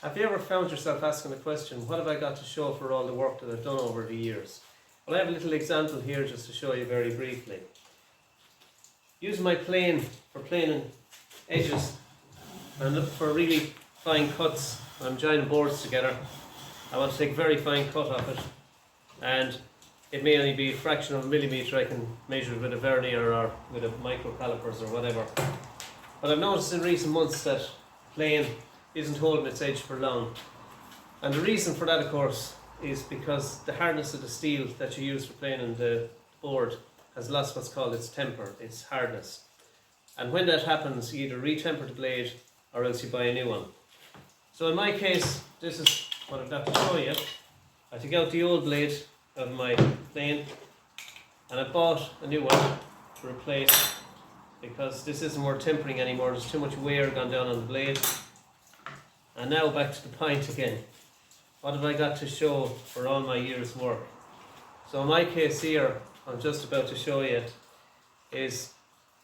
Have you ever found yourself asking the question, what have I got to show for all the work that I've done over the years? Well, I have a little example here just to show you very briefly. Using my plane for planing edges and looking for really fine cuts. I'm joining boards together. I want to take a very fine cut off it, and it may only be a fraction of a millimetre. I can measure it with a vernier or with a micro calipers or whatever. But I've noticed in recent months that plane isn't holding its edge for long. And the reason for that, of course, is because the hardness of the steel that you use for planing the board has lost what's called its temper, its hardness. And when that happens, you either re-temper the blade or else you buy a new one. So in my case, this is what I've got to show you. I took out the old blade of my plane and I bought a new one to replace, because this isn't worth tempering anymore. There's too much wear gone down on the blade. And now back to the point again. What have I got to show for all my years' work? So in my case here, I'm just about to show you, is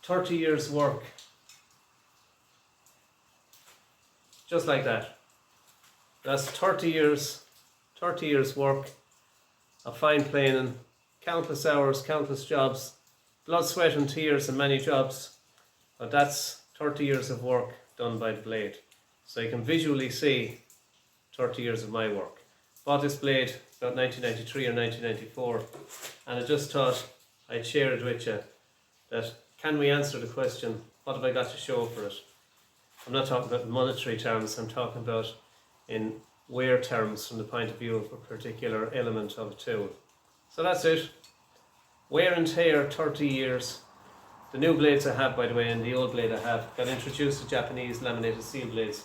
30 years' work. Just like that. That's 30 years work of fine planing, countless hours, countless jobs, blood, sweat and tears and many jobs. But that's 30 years of work done by the blade. So you can visually see 30 years of my work. Bought this blade about 1993 or 1994, and I just thought I'd share it with you, that can we answer the question, what have I got to show for it? I'm not talking about in monetary terms, I'm talking about in wear terms from the point of view of a particular element of a tool. So that's it. Wear and tear, 30 years. The new blades I have, by the way, and the old blade I have, got introduced to Japanese laminated steel blades,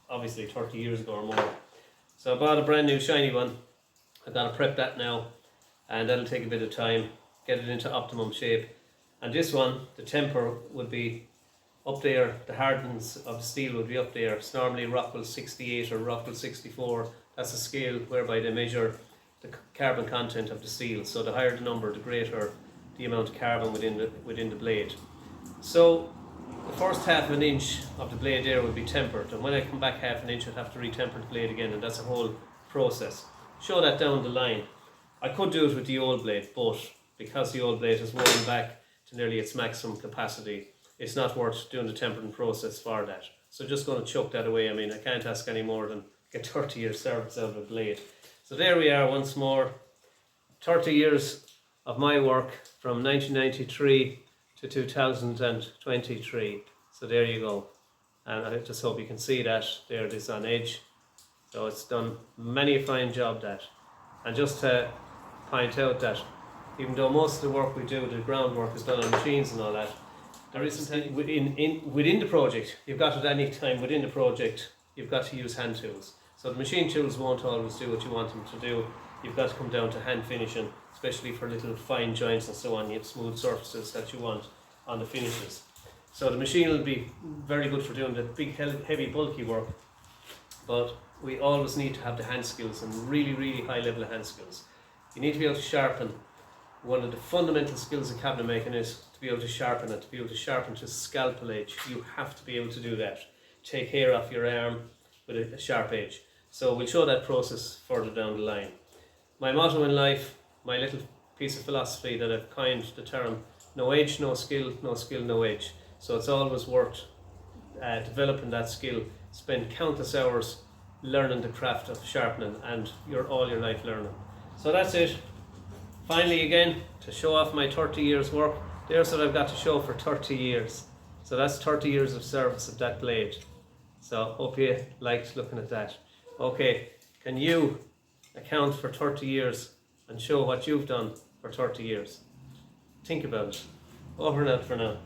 obviously 30 years ago or more. So I bought a brand new shiny one. I've got to prep that now, and that'll take a bit of time, get it into optimum shape. And this one, the temper would be up there, the hardness of the steel would be up there. It's normally Rockwell 68 or Rockwell 64. That's a scale whereby they measure the carbon content of the steel. So the higher the number, the greater the amount of carbon within the blade. So the first half an inch of the blade there would be tempered, and when I come back half an inch I'd have to re-temper the blade again, and that's a whole process. Show that down the line. I could do it with the old blade, but because the old blade has worn back to nearly its maximum capacity, it's not worth doing the tempering process for that. So just going to chuck that away. I mean, I can't ask any more than get 30 years service out of a blade. So there we are once more, 30 years of my work from 1993 to 2023. So there you go. And I just hope you can see that. There it is on edge. So it's done many a fine job that. And just to point out that even though most of the work we do, the groundwork is done on machines and all that, there isn't any within the project. You've got at any time within the project, you've got to use hand tools. So the machine tools won't always do what you want them to do. You've got to come down to hand finishing, especially for little fine joints and so on. You have smooth surfaces that you want on the finishes. So the machine will be very good for doing the big, heavy, bulky work, but we always need to have the hand skills, and really, really high level of hand skills. You need to be able to sharpen. One of the fundamental skills of cabinet making is to be able to sharpen it, to be able to sharpen to scalpel edge. You have to be able to do that. Take hair off your arm with a sharp edge. So we'll show that process further down the line. My motto in life, my little piece of philosophy that I've coined the term, no edge, no skill, no edge. So it's always worth developing that skill. Spend countless hours learning the craft of sharpening, and you're all your life learning. So that's it. Finally again, to show off my 30 years work, there's what I've got to show for 30 years. So that's 30 years of service of that blade. So hope you liked looking at that. Okay, can you account for 30 years and show what you've done for 30 years? Think about it. Over and out for now.